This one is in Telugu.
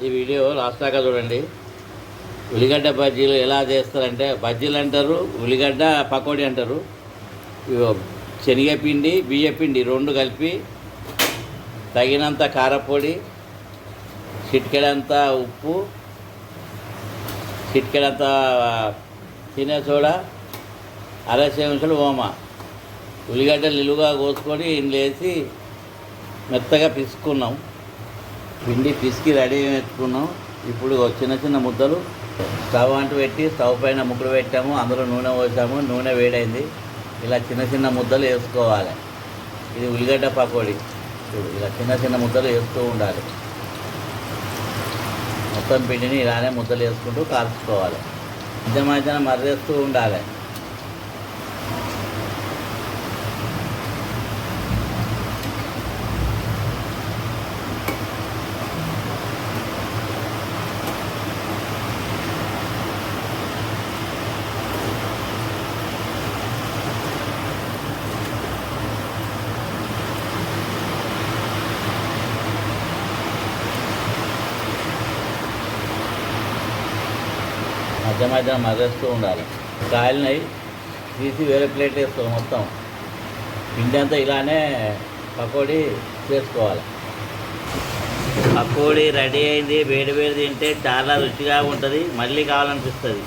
ఈ వీడియో లాస్ట్ దాకా చూడండి. ఉల్లిగడ్డ బజ్జీలు ఎలా చేస్తారంటే, బజ్జీలు అంటారు, ఉల్లిగడ్డ పకోడీ అంటారు. శనగపిండి బియ్యపిండి రెండు కలిపి తగినంత కారపొడి, చిటికెడంత ఉప్పు, చిటికెడంత తినే సోడా, అరచేంచులు ఓమ, ఉల్లిగడ్డలు నిలువుగా కోసుకొని ఇందులో వేసి మెత్తగా పిసుకున్నాం. పిండి పిసికి రెడీ పెట్టుకున్నాం. ఇప్పుడు చిన్న చిన్న ముద్దలు స్టవ్ అంటూ పెట్టి స్టవ్ పైన ముక్కలు పెట్టాము. అందులో నూనె పోసాము. నూనె వేడైంది. ఇలా చిన్న చిన్న ముద్దలు వేసుకోవాలి. ఇది ఉల్లిగడ్డ పకోడీ. ఇలా చిన్న చిన్న ముద్దలు వేస్తూ ఉండాలి. మొత్తం పిండిని ఇలానే ముద్దలు వేసుకుంటూ కాల్చుకోవాలి. మధ్య మధ్యన మర్రేస్తూ ఉండాలి. మధ్య మధ్య మర్రేస్తూ ఉండాలి. కాయలని తీసి వేరే ప్లేట్ వేసుకోవాలి. మొత్తం పిండి అంతా ఇలానే పకోడీ చేసుకోవాలి. పకోడీ రెడీ అయింది. వేడి వేడి తింటే చాలా రుచిగా ఉంటుంది. మళ్ళీ కావాలనిపిస్తుంది.